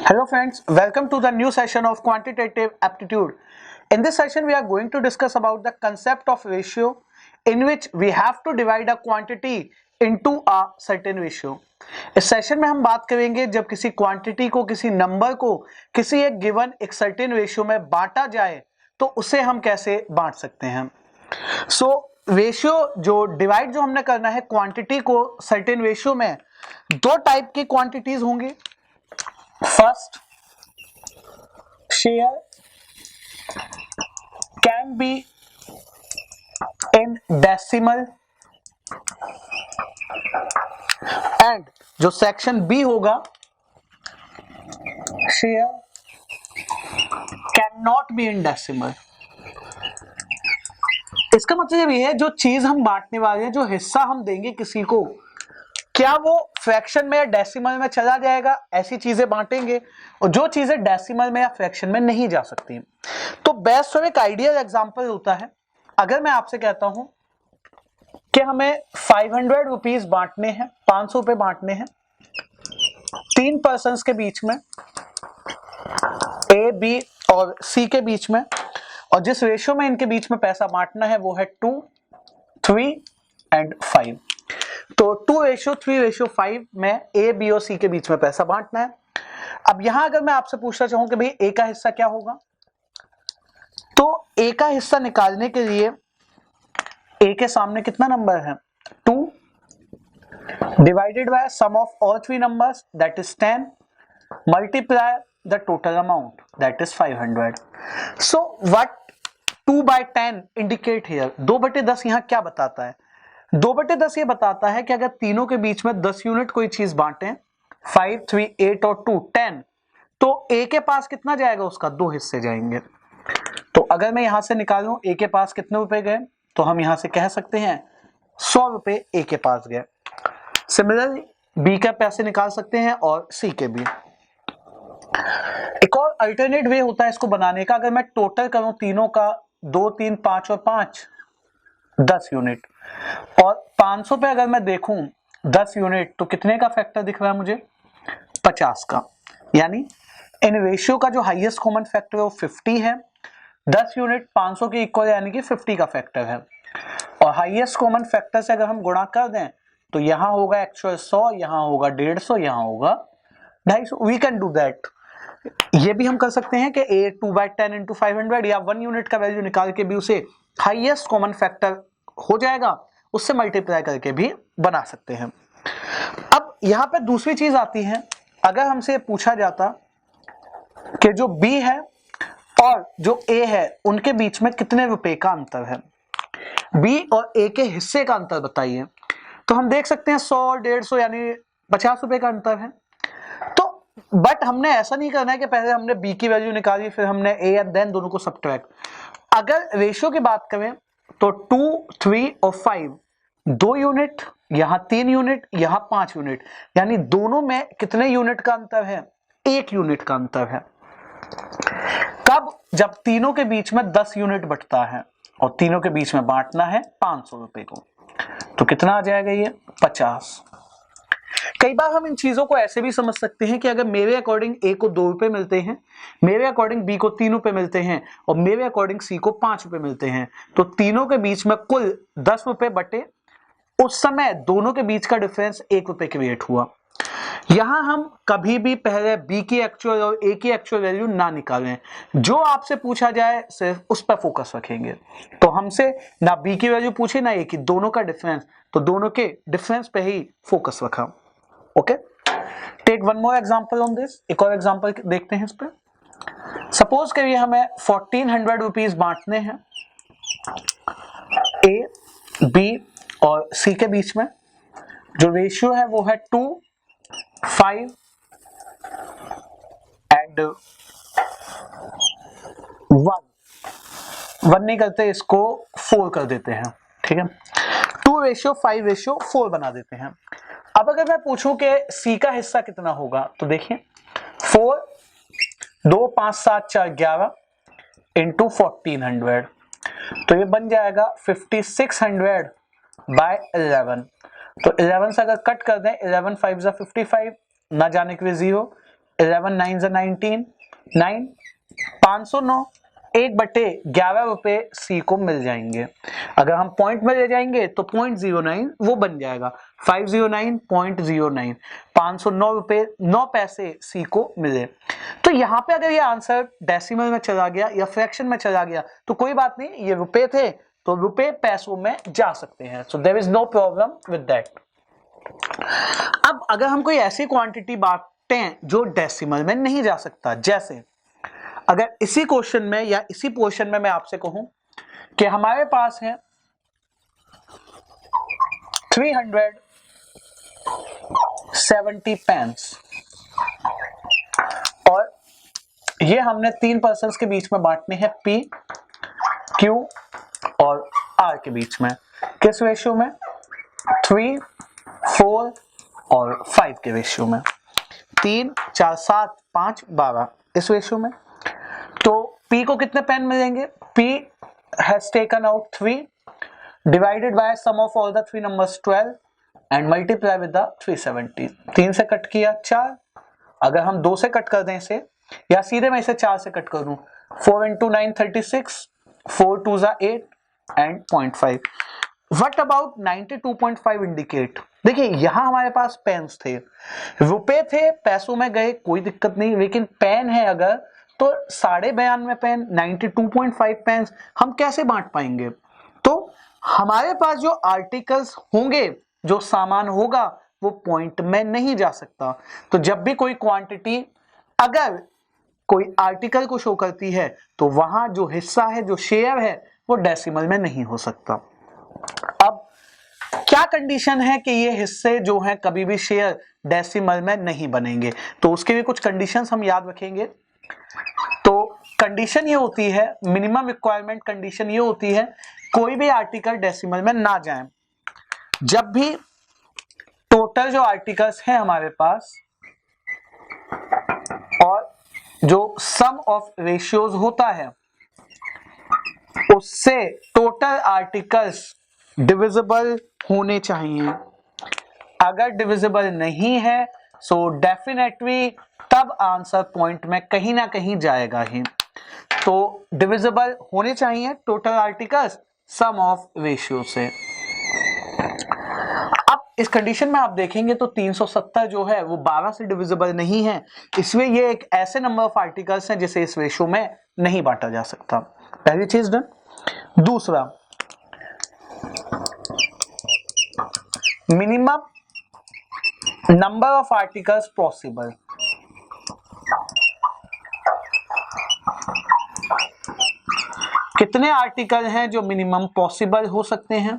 Hello friends, welcome to the new session of quantitative aptitude. In this session we are going to discuss about the concept of ratio in which we have to divide a quantity into a certain ratio. इस session में हम बात करेंगे जब किसी quantity को किसी number को किसी एक गिवन एक सर्टेन रेशियो में बांटा जाए तो उसे हम कैसे बांट सकते हैं. सो रेशियो जो डिवाइड जो हमने करना है क्वांटिटी को सर्टेन रेशियो में दो टाइप की क्वांटिटीज होंगी. First, share can be in decimal and जो सेक्शन बी होगा share cannot be in decimal. इसका मतलब ये है जो चीज हम बांटने वाले हैं, जो हिस्सा हम देंगे किसी को, क्या वो फ्रैक्शन में या डेसिमल में चला जाएगा, ऐसी चीजें बांटेंगे. और जो चीजें डेसिमल में या फ्रैक्शन में नहीं जा सकती. तो बेस्ट और एक आइडियल एग्जांपल होता है, अगर मैं आपसे कहता हूं कि हमें 500 रुपीज बांटने हैं, 500 रुपए बांटने हैं 3 पर्सन्स के बीच में, ए बी और सी के बीच में, और जिस रेशियो में इनके बीच में पैसा बांटना है वो है 2, 3 एंड 5. तो 2:3:5 में ए बी और सी के बीच में पैसा बांटना है. अब यहां अगर मैं आपसे पूछना चाहूं कि भाई ए का हिस्सा क्या होगा, तो ए का हिस्सा निकालने के लिए ए के सामने कितना नंबर है 2 divided by sum of all three numbers that is 10 multiply the total amount that is 500. So what 2/10 indicate here, 2/10 यहां क्या बताता है. 2/10 ये बताता है कि अगर तीनों के बीच में 10 यूनिट कोई चीज बांटे, 5, 3, 8 और 2, 10, तो ए के पास कितना जाएगा, उसका 2 हिस्से जाएंगे. तो अगर मैं यहां से निकालूं ए के पास कितने रुपए गए, तो हम यहां से कह सकते हैं 100 रुपए ए के पास गए. सिमिलरली बी का पैसे निकाल सकते हैं और सी के भी. एक और अल्टरनेट वे होता है इसको बनाने का, अगर मैं टोटल करूं तीनों का 2, 3, 5 और 5 10 यूनिट, और 500 पे अगर मैं देखूं 10 यूनिट तो कितने का फैक्टर दिख रहा है मुझे, 50 का. यानी इन रेशियो का जो हाईएस्ट कॉमन फैक्टर है वो 50 है. 10 यूनिट 500 के इक्वल यानी कि 50 का फैक्टर है. और हाईएस्ट कॉमन फैक्टर से अगर हम गुणा कर दें तो यहां होगा एक्चुअल 100, यहां होगा 150, यहां होगा 250. We can do that. ये भी हम कर सकते हैं कि a 2/10 इंटू 500 या 1 यूनिट का वैल्यू निकाल के भी उसे हाईएस्ट कॉमन फैक्टर हो जाएगा, उससे मल्टीप्लाई करके भी बना सकते हैं. अब यहां पे दूसरी चीज आती है, अगर हमसे पूछा जाता कि जो b है और जो a है उनके बीच में कितने रुपए का अंतर है, b और a के हिस्से का अंतर बताइए, तो हम देख सकते हैं 100 और 150 यानी 50 रुपए का अंतर है. तो बट हमने ऐसा नहीं करना है कि पहले हमने b की वैल्यू निकाली फिर हमने a एंड देन दोनों को सब्ट्रैक्ट. अगर रेशियो की बात करें तो 2, 3 और 5 2 यूनिट, यहां 3 यूनिट, यहां 5 यूनिट, यानी दोनों में कितने यूनिट का अंतर है, 1 यूनिट का अंतर है. कब, जब तीनों के बीच में 10 यूनिट बटता है और तीनों के बीच में बांटना है 500 रुपए को, तो कितना आ जाएगा ये 50. कई बार हम इन चीजों को ऐसे भी समझ सकते हैं कि अगर मेरे अकॉर्डिंग ए को 2 रुपए मिलते हैं, मेरे अकॉर्डिंग बी को 3 रुपए मिलते हैं और मेरे अकॉर्डिंग सी को 5 रुपए मिलते हैं, तो तीनों के बीच में कुल 10 रुपए बटे, उस समय दोनों के बीच का डिफरेंस 1 रुपए क्रिएट हुआ. यहां हम कभी भी पहले बी की एक्चुअल और ए की एक्चुअल वैल्यू ना निकालें, जो आपसे पूछा जाए सिर्फ उस पर फोकस रखेंगे. तो हमसे ना बी की वैल्यू पूछे ना ए की, दोनों का डिफरेंस, तो दोनों के डिफरेंस पे ही फोकस रखा. Okay, take one more example on this. एक और एग्जांपल देखते हैं इस पे. सपोज करिए हमें 1400 रुपीज बांटने हैं ए बी और सी के बीच में. जो रेशियो है वो है 2, 5 एंड 1 नहीं करते, इसको 4 कर देते हैं. ठीक है, 2:5:4 बना देते हैं. अब अगर मैं पूछूं कि सी का हिस्सा कितना होगा, तो देखिए 4, 2, 5, 7, 4, 11 इंटू 1400, तो ये बन जाएगा 5600/11. तो 11 से अगर कट कर दें, 11 5 55, ना जाने के लिए 0, 11 9 19 9 509 1/11 रुपए सी को मिल जाएंगे। अगर हम पॉइंट में ले जाएंगे तो 0.09 वो बन जाएगा 509.09 509 रुपए 9 पैसे सी को मिले। तो यहाँ पे अगर ये आंसर डेसिमल में चला गया या फ्रैक्शन में चला गया तो कोई बात नहीं, ये रुपए थे तो रुपए पैसों में जा सकते हैं, so there is no problem with that. अब अगर हम कोई ऐसी क्वांटिटी बांटें जो डेसिमल में नहीं जा सकता, जैसे अगर इसी क्वेश्चन में या इसी पोर्शन में मैं आपसे कहूं कि हमारे पास है 370 पेन्स और ये हमने 3 पर्सन्स के बीच में बांटने हैं, P, Q और R के बीच में। किस रेशियो में? 3, 4 और 5 के रेशियो में। 3, 4, 7, 5, 12 इस रेशियो में। तो P को कितने पेन मिलेंगे? P has taken out 3 divided by sum of all the 3 numbers 12 and multiply with the 370। 3 से कट किया 4, अगर हम 2 से कट कर दें इसे या सीधे मैं इसे 4 से कट कर दूं, 4 into 9 36, 4 2 8 and 0.5। What about 92.5 indicate? देखिए यहां हमारे पास पेन्स थे, रुपए थे, पैसों में गए कोई दिक्कत नहीं, लेकिन पेन है अगर तो 92.5 पेन, 92.5 पेन हम कैसे बांट पाएंगे? तो हमारे पास जो आर्टिकल्स होंगे, जो सामान होगा वो पॉइंट में नहीं जा सकता। तो जब भी कोई क्वांटिटी अगर कोई आर्टिकल को शो करती है तो वहां जो हिस्सा है, जो शेयर है, वो डेसिमल में नहीं हो सकता। अब क्या कंडीशन है कि ये हिस्से जो हैं कभी भी शेयर डेसिमल में नहीं बनेंगे? तो उसके भी कुछ कंडीशंस हम याद रखेंगे। तो कंडीशन ये होती है, मिनिमम रिक्वायरमेंट कंडीशन ये होती है, कोई भी आर्टिकल डेसिमल में ना जाए। जब भी टोटल जो आर्टिकल्स हैं हमारे पास और जो सम ऑफ रेशियोज होता है उससे टोटल आर्टिकल्स डिविजिबल होने चाहिए। अगर डिविजिबल नहीं है सो डेफिनेटली तब आंसर पॉइंट में कहीं ना कहीं जाएगा ही। तो डिविजिबल होने चाहिए total articles sum of ratio से। अब इस कंडीशन में आप देखेंगे तो 370 जो है वो 12 से डिविजिबल नहीं है, इसलिए ये एक ऐसे नंबर ऑफ आर्टिकल्स हैं जिसे इस रेशियो में नहीं बांटा जा सकता। पहली चीज डन। दूसरा, minimum number of articles possible. कितने आर्टिकल हैं जो मिनिमम पॉसिबल हो सकते हैं?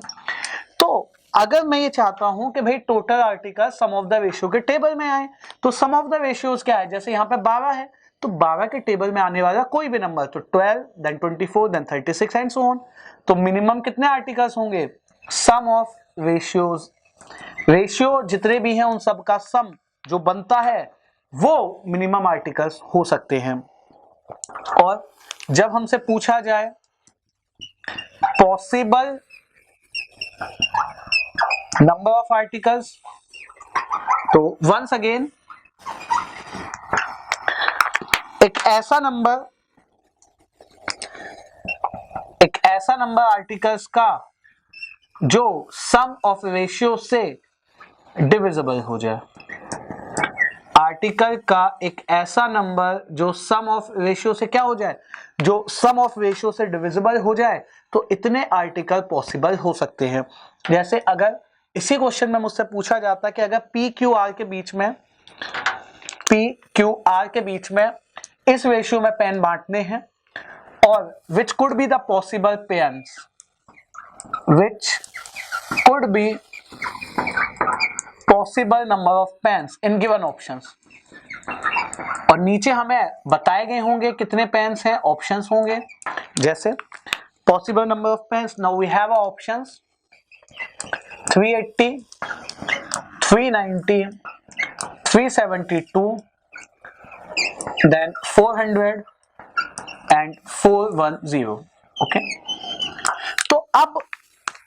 तो अगर मैं ये चाहता हूं कि भाई total article sum of the ratio के टेबल में आए, तो सम ऑफ द रेशियोज क्या है? जैसे यहां पे 12 है तो 12 के टेबल में आने वाला कोई भी नंबर, तो 12 then 24 then 36 and so on. तो मिनिमम कितने आर्टिकल्स होंगे? Sum of ratios. रेशियो जितने भी हैं उन सब का सम जो बनता है वो मिनिमम आर्टिकल्स हो सकते हैं। और जब हमसे पूछा जाए पॉसिबल नंबर ऑफ आर्टिकल्स, तो वंस अगेन एक ऐसा नंबर आर्टिकल्स का जो सम ऑफ रेशियो से डिविजिबल हो जाए। आर्टिकल का एक ऐसा नंबर जो सम ऑफ रेशियो से क्या हो जाए? जो सम ऑफ रेशियो से डिविजिबल हो जाए, तो इतने आर्टिकल पॉसिबल हो सकते हैं। जैसे अगर इसी क्वेश्चन में मुझसे पूछा जाता कि अगर P Q R के बीच में इस रेशियो में पेन बांटने हैं और which could be the possible pens, which could be possible number of pens in given options, और नीचे हमें बताए गए होंगे कितने पेन्स हैं, ऑप्शंस होंगे। जैसे possible number of pens, now we have options 380, 390, 372, then 400 and 410। ओके, तो अब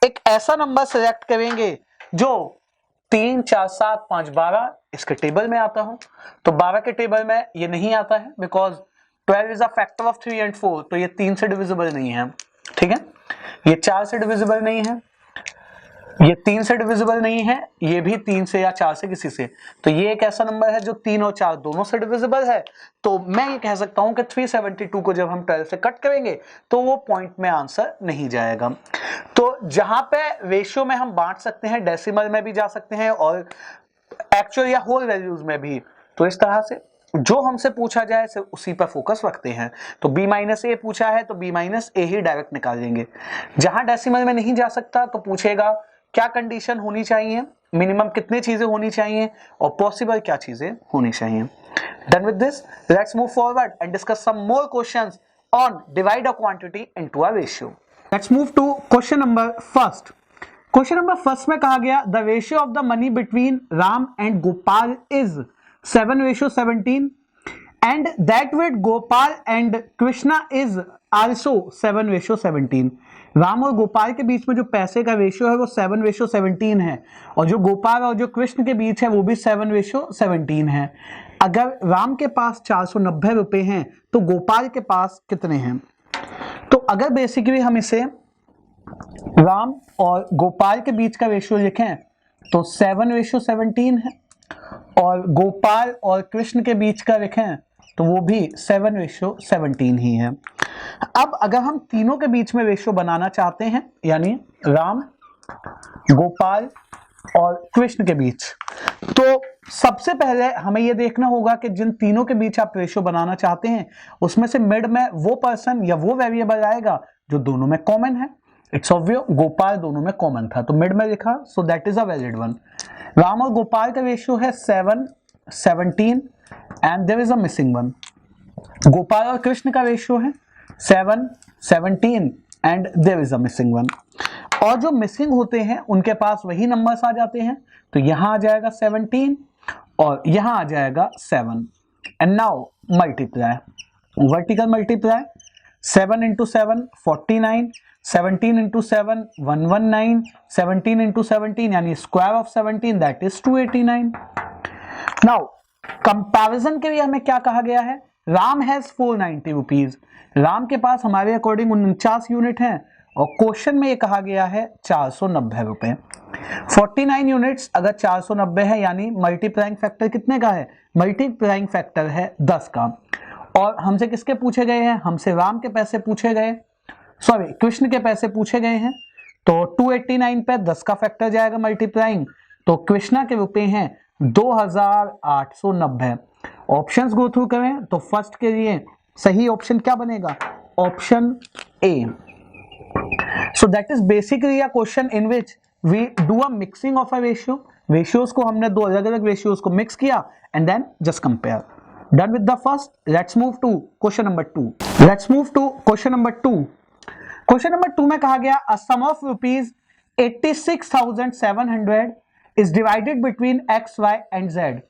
एक ऐसा नंबर सिलेक्ट करेंगे जो 3 4 7 5 12 इसके टेबल में आता हूं, तो 12 के टेबल में ये नहीं आता है because 12 is a factor of 3 and 4, तो ये 3 से डिविजिबल नहीं है, ठीक है। ये 4 से डिविजिबल नहीं है, ये 3 से डिविजिबल नहीं है, ये भी 3 से या 4 से किसी से, तो ये एक ऐसा नंबर है जो 3 और 4 दोनों से डिविजिबल है। तो मैं ये कह सकता हूं कि 372 को जब हम 12 से कट करेंगे तो वो पॉइंट में आंसर नहीं जाएगा। तो जहां पे रेशियो में हम बांट सकते हैं, डेसिमल में भी जा सकते हैं और एक्चुअल या होल वैल्यूज में भी, तो इस तरह से जो हमसे पूछा जाए सिर्फ उसी पर फोकस रखते हैं। तो b माइनस ए पूछा है तो b माइनस ए ही डायरेक्ट निकाल देंगे। जहां डेसिमल में नहीं जा सकता तो पूछेगा क्या कंडीशन होनी चाहिए, मिनिमम कितनी चीजें होनी चाहिए और पॉसिबल क्या चीजें होनी चाहिए। Done with this, let's move forward and discuss some more questions on divide a quantity into a ratio. Let's move to question number first. Question number first में कहा गया the ratio of the money between Ram and Gopal is 7:17 and that with Gopal and Krishna is also 7:17. Ram और गोपाल के बीच में जो पैसे का ratio है वो 7:17 है और जो गोपाल और जो कृष्ण के बीच है वो भी 7:17 है। अगर राम के पास 490 रुपए हैं तो गोपाल के पास कितने हैं? तो अगर बेसिकली हम इसे राम और गोपाल के बीच का रेशियो लिखें तो 7:17 है और गोपाल और कृष्ण के बीच का लिखें तो वो भी 7:17 ही है। अब अगर हम तीनों के बीच में रेशियो बनाना चाहते हैं यानी राम, गोपाल और कृष्ण के बीच, तो सबसे पहले हमें यह देखना होगा कि जिन तीनों के बीच आप रेशियो बनाना चाहते हैं उसमें से मिड में वो पर्सन या वो वेरिएबल आएगा जो दोनों में कॉमन है। इट्स ऑब्वियस गोपाल दोनों में कॉमन था तो मिड में लिखा, so that is a valid one. Ram और गोपाल का रेशियो है 7:17 and there is a missing one. Gopal और कृष्ण का रेशियो है 7:17 and there is a missing one. और जो मिसिंग होते हैं उनके पास वही नंबर्स आ जाते हैं, तो यहां आ जाएगा 17 और यहां आ जाएगा 7 and now multiply, vertical multiply, 7 into 7 49, 17 into 7 119, 17 into 17 यानी square of 17 that is 289। Now comparison के लिए हमें क्या कहा गया है, राम हैज 490 रुपीज, राम के पास हमारे अकॉर्डिंग 49 यूनिट हैं और क्वेश्चन में ये कहा गया है 490 रुपए। 49 यूनिट्स अगर 490 है यानी मल्टीप्लाइंग फैक्टर कितने का है, मल्टीप्लाइंग फैक्टर है 10 का। और हमसे किसके पूछे गए हैं, हमसे राम के पैसे पूछे गए, सॉरी कृष्ण के पैसे पूछे गए हैं, तो 289 पे 10 का फैक्टर जाएगा मल्टीप्लाइंग, तो कृष्णा के रुपए हैं 2890। ऑप्शंस गो थ्रू करें तो फर्स्ट के लिए सही ऑप्शन क्या बनेगा, option A. So that is basically a question in which we do a mixing of a ratio, ratios को हमने दो अलग अलग रेशियोज को मिक्स किया and then just compare. Done with the first, let's move to question number 2. Let's move to question number 2. Question number 2 में कहा गया a sum of rupees 86,700 is divided between x, y and z.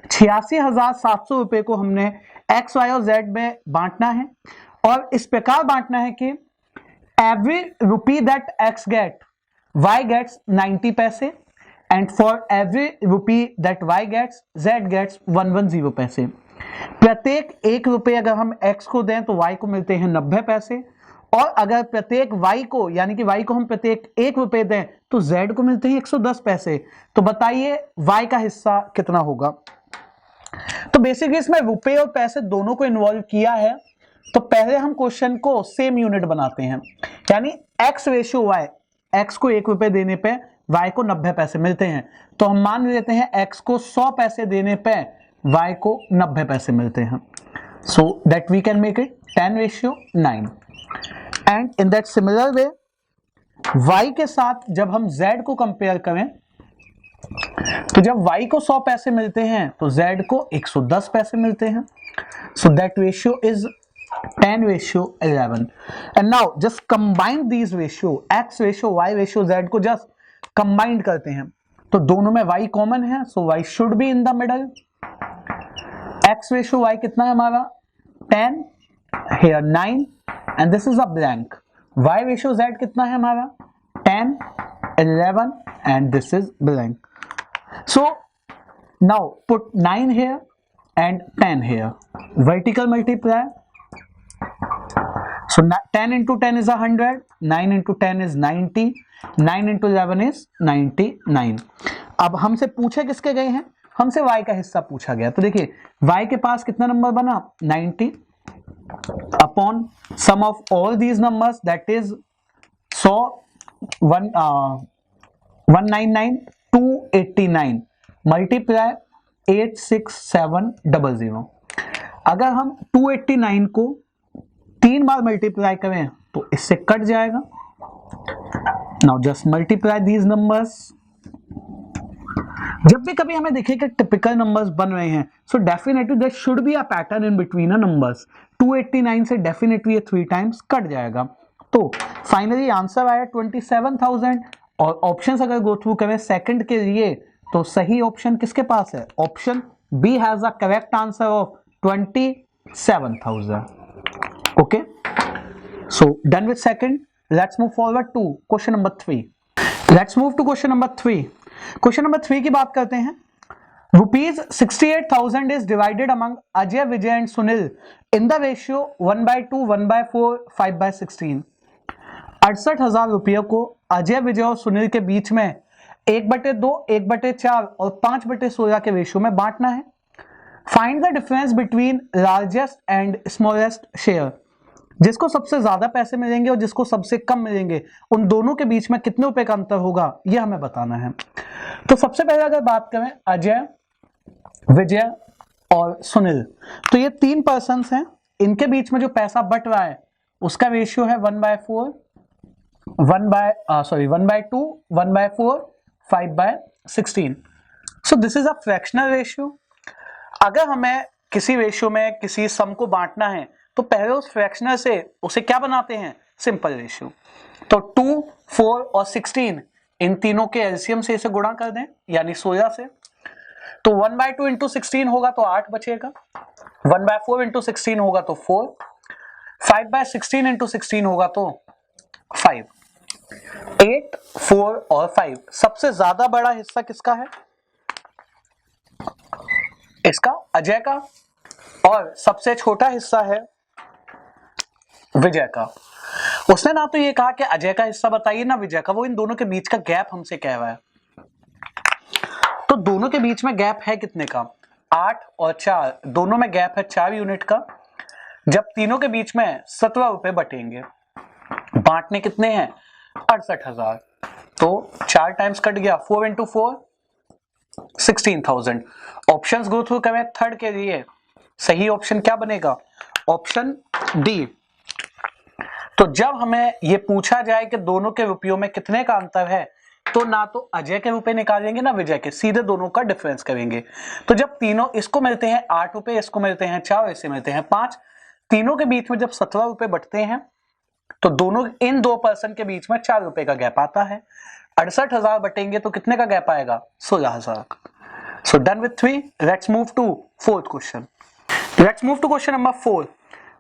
86,700 रुपए को हमने x, y और z में बांटना है और इस प्रकार बांटना है कि every rupee that x get, y gets 90 पैसे and for every rupee that y gets, z gets 110 पैसे। प्रत्येक 1 रुपए अगर हम x को दें तो y को मिलते हैं 90 पैसे और अगर प्रत्येक y को यानी कि y को हम प्रत्येक 1 रुपए दें तो z को मिलते हैं 110 पैसे। तो बताइए y का हिस्सा कितना होगा। तो बेसिकली इसमें रुपए और पैसे दोनों को इन्वॉल्व किया है, तो पहले हम क्वेश्चन को सेम यूनिट बनाते हैं यानी x रेशियो y, x को 1 रुपए देने पे y को 90 पैसे मिलते हैं, तो हम मान लेते हैं x को 100 पैसे देने पे y को 90 पैसे मिलते हैं। So that we can make it 10:9 and in that similar way y के साथ जब हम z को कंपेयर करें तो जब y को 100 पैसे मिलते हैं तो z को 110 पैसे मिलते हैं। So that ratio is 10:11 and now just combine these ratio, x ratio y ratio z को जस्ट कंबाइंड करते हैं तो दोनों में y कॉमन है, सो y should be in the middle. x ratio y कितना है हमारा 10, here 9 and this is a blank। y ratio z कितना है हमारा 10, 11 and this is blank। So now put 9 here and 10 here. Vertical multiply. So 10 into 10 is 100, 9 into 10 is 90, 9 into 11 is 99. अब हमसे पूछे किसके गए हैं, हमसे y का हिस्सा पूछा गया। तो देखिए y के पास कितना नंबर बना 90 upon sum of all these numbers that is 100 199 289 multiply 86700। अगर हम 289 को 3 बार मल्टीप्लाई करें तो इससे कट जाएगा। Now just multiply these numbers. जब भी कभी हमें दिखे कि टिपिकल नंबर्स बन रहे हैं, so definitely there should be a pattern in between a numbers. 289 से डेफिनेटली ये 3 टाइम्स कट जाएगा। तो फाइनली आंसर आया 27,000। और ऑप्शंस अगर गो थ्रू करें सेकंड के लिए तो सही ऑप्शन किसके पास है, option B has a correct answer of 27,000। Okay, so done with second. Let's move forward to question number 3। Let's move to question number 3। Question number 3 की बात करते हैं। Rupees 68,000 is divided among Ajay, Vijay and Sunil in the ratio 1/2, 1/4, 5/16। 68,000 रुपये को अजय, विजय और सुनील के बीच में 1/2, 1/4 और 5/16 के रेशियो में बांटना है। Find the difference between largest and smallest share. जिसको सबसे ज्यादा पैसे मिलेंगे और जिसको सबसे कम मिलेंगे, उन दोनों के बीच में कितने रुपए का अंतर होगा, यह हमें बताना है। तो सबसे पहले अगर बात करें अजय, विजय और सुनील, तो ये 3 पर्सन्स हैं। इनके बीच में जो पैसा बट रहा है उसका रेशियो है 1/4, 1/2, 1/4, 5/16। So this is a fractional ratio. अगर हमें किसी रेशियो में किसी सम को बांटना है तो पहले उस फ्रैक्शनल से उसे क्या बनाते हैं, सिंपल रेशियो। तो 2, 4 और 16 इन तीनों के एलसीएम से इसे गुणा कर दें, यानी 16 से। तो 1/2 इंटू 16 होगा तो 8 बचेगा, 1/4 इंटू 16 होगा तो 4, 5/16 इंटू 16 होगा तो 5। 8, 4 और 5। सबसे ज्यादा बड़ा हिस्सा किसका है, इसका, अजय का। और सबसे छोटा हिस्सा है विजय का। उसने ना तो ये कहा कि अजय का हिस्सा बताइए ना विजय का, वो इन दोनों के बीच का गैप हमसे कह रहा है। तो दोनों के बीच में गैप है कितने का, 8 और 4, दोनों में गैप है 4 यूनिट का। जब तीनों के बीच में 17 रुपए बटेंगे, बांटने कितने हैं 68,000, तो 4 टाइम्स कट गया, 4 इंटू 4 16,000। ऑप्शंस गो थ्रू करें थर्ड के लिए, सही ऑप्शन क्या बनेगा, ऑप्शन डी। तो जब हमें ये पूछा जाए कि दोनों के रुपयों में कितने का अंतर है, तो ना तो अजय के रुपए निकालेंगे ना विजय के, सीधे दोनों का डिफरेंस करेंगे। तो जब तीनों, इसको मिलते हैं 8 रुपए, इसको मिलते हैं 4, इसे मिलते हैं 5, तीनों के बीच में जब 17 रुपए बटते हैं तो दोनों, इन 2 पर्सन के बीच में 4 रुपए का गैप आता है। 68,000 बटेंगे तो कितने का गैप आएगा, 16,000। So done with 3। Let's move to fourth question. Let's move to question number 4।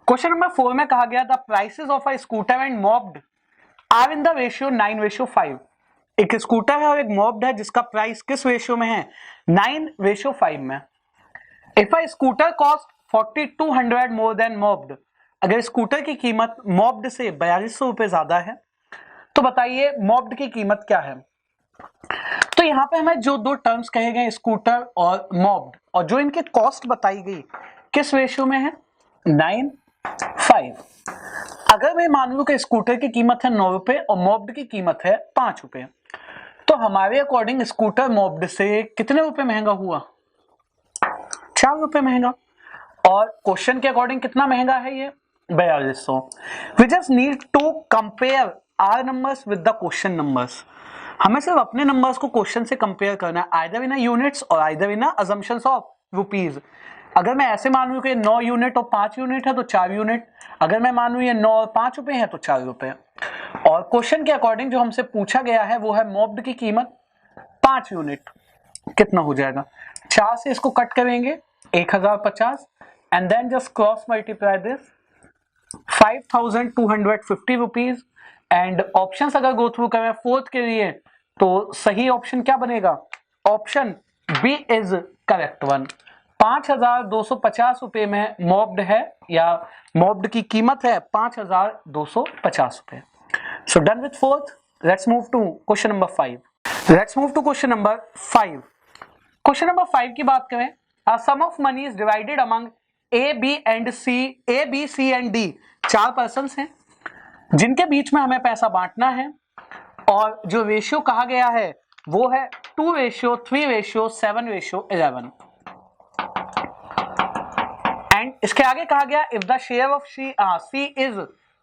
Question number 4 में कहा गया the prices of a scooter and moped are in the ratio 9:5। एक स्कूटर है और एक मॉप्ड है जिसका प्राइस किस रेशियो में है, 9:5 में। If a scooter cost 4,200 more than moped, अगर स्कूटर की कीमत मॉप्ड से 4200 रुपए ज्यादा है, तो बताइए मॉप्ड की कीमत क्या है। तो यहां पे हमें जो 2 टर्म्स कहे गए, स्कूटर और मॉप्ड, और जो इनकी कॉस्ट बताई गई किस रेशियो में है, 9:5। अगर मैं मान लूं कि स्कूटर की कीमत है 9 रुपए और मॉप्ड की कीमत है 5 रुपए, तो हमारे अकॉर्डिंग स्कूटर मॉप्ड से कितने रुपए महंगा हुआ, 4 रुपए महंगा। और क्वेश्चन के अकॉर्डिंग कितना महंगा है ये, 4200। We just need to compare our numbers with the question numbers. हमें सिर्फ अपने नंबर्स को क्वेश्चन से कंपेयर करना है, आइदर इन यूनिट्स और either in assumptions of rupees. अगर मैं ऐसे मान लूं कि 9 यूनिट और 5 यूनिट है तो 4 यूनिट, अगर मैं मान लूं ये 9 और 5 रुपए है तो 4 रुपए। और क्वेश्चन के अकॉर्डिंग जो हमसे पूछा गया है वो है मॉप्ड की कीमत 5 यूनिट, कितना हो जाएगा, 4 से इसको कट करेंगे 1050 and then just cross multiply this 5,250 rupees. And options अगर गो थ्रू करें फोर्थ के लिए तो सही ऑप्शन क्या बनेगा, option B is correct one. 5,250 रुपए में मॉब्ड है, या मॉब्ड की कीमत है 5,250 रुपए। So done with fourth, let's move to question number 5। Let's move to question number 5। Question number 5 की बात करें, a sum of money is divided among A, B and C, A, B, C and D, 4 persons हैं जिनके बीच में हमें पैसा बांटना है, और जो रेशियो कहा गया है वो है 2:3:7:11। एंड इसके आगे कहा गया if the share of C is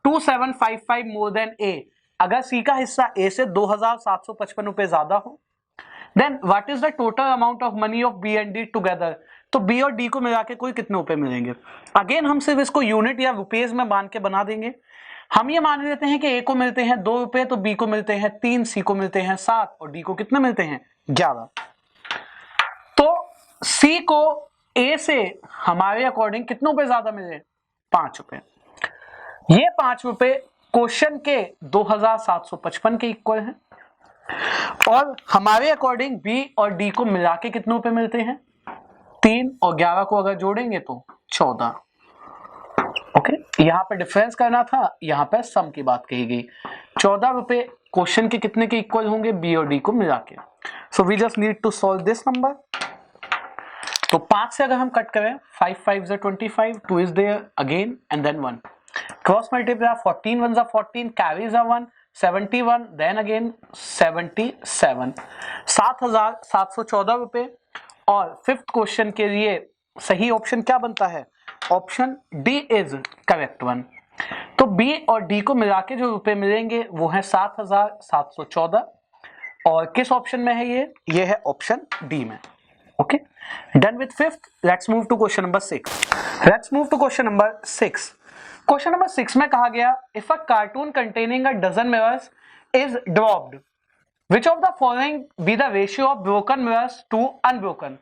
2755 more than A, अगर C का हिस्सा A से 2,755 रुपए ज्यादा हो, then what is the total amount of money of B and D together, तो B और D को मिला के कोई कितने रुपए मिलेंगे। अगेन हम सिर्फ इसको यूनिट या रुपीज में बांध के बना देंगे। हम ये मान लेते हैं कि A को मिलते हैं 2 रुपए, तो B को मिलते हैं 3, C को मिलते हैं 7 और D को कितने मिलते हैं 11। तो C को A से हमारे अकॉर्डिंग कितने रुपए ज्यादा मिले, 5 रुपए। ये 5 रुपए क्वेश्चन के 2,755 के इक्वल है, और हमारे अकॉर्डिंग B और D को मिला के कितने रुपए मिलते हैं 3, और 11 को अगर जोड़ेंगे तो 14। ओके, यहां पे डिफरेंस करना था, यहां पे सम की बात कही गई। 14 रुपए क्वेश्चन के कितने के इक्वल होंगे, B और D को मिला के। So we just need to solve this number. तो 5 से अगर हम कट करें, 5 5 is 25, 2 is there again and then 1, cross multiply 14 1 is 14, carries a 1, 71, then again 77, 7,714 रुपए। और फिफ्थ क्वेश्चन के लिए सही ऑप्शन क्या बनता है, option D is correct one. तो बी और डी को मिला के जो रुपए मिलेंगे वो है 7,714, और किस ऑप्शन में है ये है ऑप्शन डी में। Okay, done with fifth, let's move to question number 6। Let's move to question number 6। Question number 6 में कहा गया if a carton containing a dozen mirrors is dropped, which of the following be the ratio of broken mirrors to unbroken?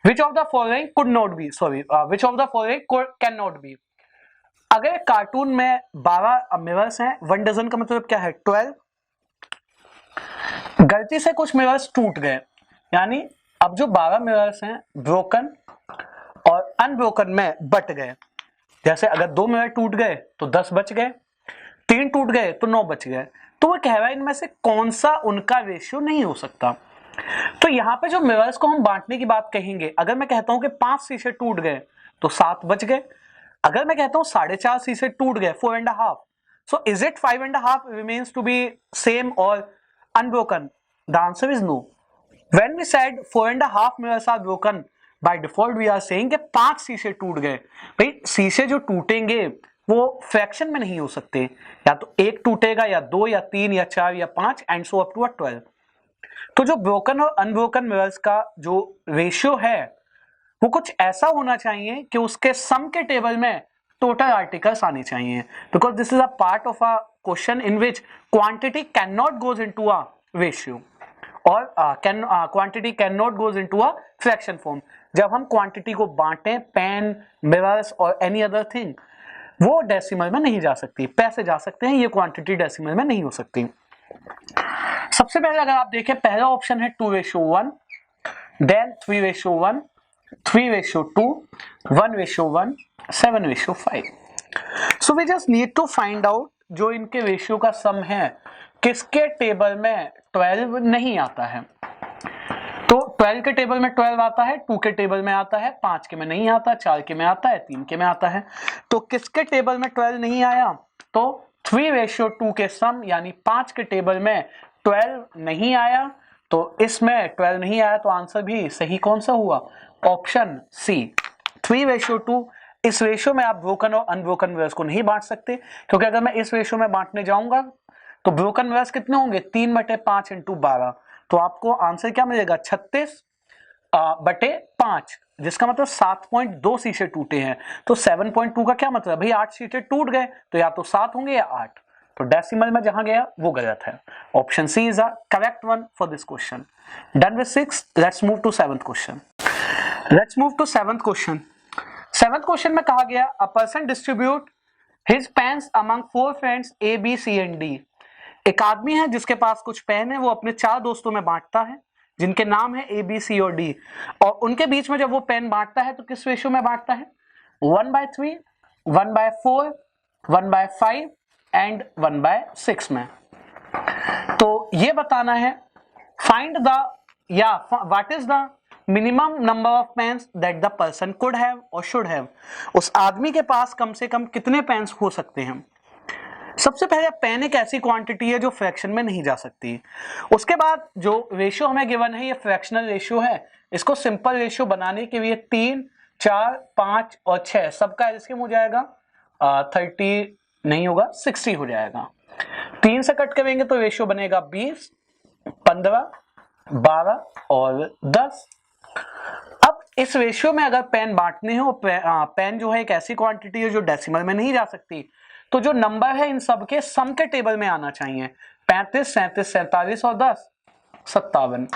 Which of the following could not be, which of the following cannot be? अगर cartoon में 12 mirrors हैं, 1 dozen का मतलब क्या है 12, गलती से कुछ मिरर्स टूट गए, यानी अब जो 12 मिरर्स हैं ब्रोकन और अनब्रोकन में बट गए। जैसे अगर 2 मिरर टूट गए तो 10 बच गए, 3 टूट गए तो 9 बच गए। तो वो कह रहा है इनमें से कौन सा उनका रेशियो नहीं हो सकता। तो यहाँ पे जो मिरर्स को हम बांटने की बात कहेंगे, अगर मैं कहता हूं कि 5 शीशे टूट गए तो 7 बच गए, अगर मैं कहता हूं 4.5 शीशे टूट गए 4.5, so is it 5.5 remains to be same और unbroken? The answer is no. When we said 4.5 mirrors are broken, by default we are saying कि 5 शीशे टूट गए। भाई शीशे जो टूटेंगे वो फ्रैक्शन में नहीं हो सकते, या तो 1 टूटेगा या 2 या 3 या 4 या 5 एंड सो अप टू 12। तो जो ब्रोकन और अनब्रोकन मिरर्स का जो रेशियो है वो कुछ ऐसा होना चाहिए कि उसके सम के टेबल में टोटल आर्टिकल्स आने चाहिए, because this is a part of a question in which quantity can not goes into a ratio, और quantity can not goes into a fraction form. जब हम क्वांटिटी को बांटें, पेन, मिरर्स और any other thing, वो decimal में नहीं जा सकती, पैसे जा सकते हैं, ये क्वांटिटी डेसिमल में नहीं हो सकती। सबसे पहले अगर आप देखें, पहला ऑप्शन है 2:1, then 3:1, 3:2, 1:1, 7:5। So we just need to find out जो इनके रेशियो का सम है किसके टेबल में 12 नहीं आता है। तो 12 के टेबल में 12 आता है, 2 के टेबल में आता है, 5 के में नहीं आता, 4 के में आता है, 3 के में आता है। तो किसके टेबल में 12 नहीं आया? तो 3:2 के सम यानी 5 के टेबल में 12 नहीं आया, तो इसमें 12 नहीं आया, तो आंसर भी सही कौन सा हुआ? Option C, 3:2। इस रेशियो में आप ब्रोकन और अनब्रोकन मिरर्स को नहीं बांट सकते, क्योंकि अगर मैं इस रेशियो में बांटने जाऊंगा तो ब्रोकन मिरर्स कितने होंगे? 3/5 इंटू 12, तो आपको आंसर क्या मिलेगा? 36/5, जिसका मतलब 7.2 शीशे टूटे हैं। तो 7.2 का क्या मतलब? भाई 8 शीशे टूट गए तो या तो 7 होंगे या 8, तो डेसिमल में जहां गया वो गलत है। Option C is a correct one for this question. Done with 6, let's move to 7th question. Let's move to 7th question. 7th question में कहा गया a person distribute his pens among 4 friends A, B, C and D। एक आदमी है जिसके पास कुछ pen है, वो अपने 4 दोस्तों में बांटता है। जिनके नाम है A B C और D, और उनके बीच में जब वो पेन बांटता है तो किस रेशियो में बांटता है? 1/3, 1/4, 1/5 एंड 1/6 में। तो ये बताना है फाइंड द या what is the minimum number of pens that the person could have और शुड हैव। उस आदमी के पास कम से कम कितने पेन्स हो सकते हैं? सबसे पहले पेन एक ऐसी क्वांटिटी है जो फ्रैक्शन में नहीं जा सकती। उसके बाद जो रेशियो हमें गिवन है ये फ्रैक्शनल रेशियो है। इसको सिंपल रेशियो बनाने के लिए 3, 4, 5 और 6 सबका एलसीएम हो जाएगा 30 नहीं होगा 60 हो जाएगा। 3 से कट करेंगे तो रेशियो बनेगा 20, 15, 12 और 10। अब इस रेशियो में अगर पेन बांटने हो, पेन जो है एक ऐसी क्वांटिटी है जो डेसिमल में नहीं जा सकती, तो जो नंबर है इन सब के सम के टेबल में आना चाहिए। 35, 37, 47 और 10 57।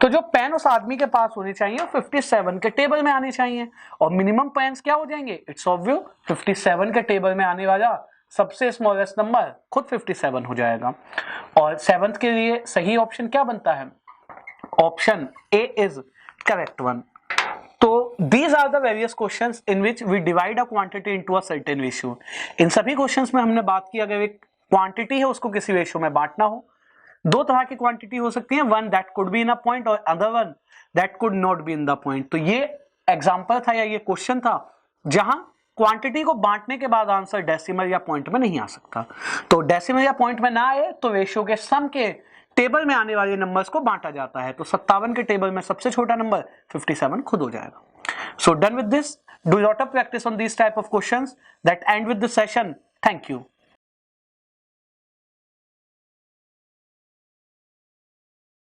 तो जो पेन उस आदमी के पास होने चाहिए 57 के टेबल में आने चाहिए। और मिनिमम पेन्स क्या हो जाएंगे? इट्स ऑब्वियस 57 के टेबल में आने वाला सबसे स्मॉलेस्ट नंबर खुद 57 हो जाएगा। और 7th के लिए सही ऑप्शन क्या बनता है? Option A is correct one. तो these are the various questions in which we divide a quantity into a certain ratio। इन सभी क्वेश्चंस में हमने बात की अगर एक क्वांटिटी है उसको किसी रेशियो में बांटना हो। दो तरह की क्वांटिटी हो सकती है, one that could be in a point और other one that could not be in the point. तो ये एग्जांपल था या ये क्वेश्चन था जहां क्वांटिटी को बांटने के बाद आंसर डेसिमल या पॉइंट में नहीं आ सकता। तो डेसिमल या पॉइंट में ना आए तो रेशियो के सम के टेबल में आने वाले नंबर्स को बांटा जाता है। तो 57 के टेबल में सबसे छोटा नंबर 57 खुद हो जाएगा। So done with this, do a lot of practice on these type of questions that end with this session. Thank you.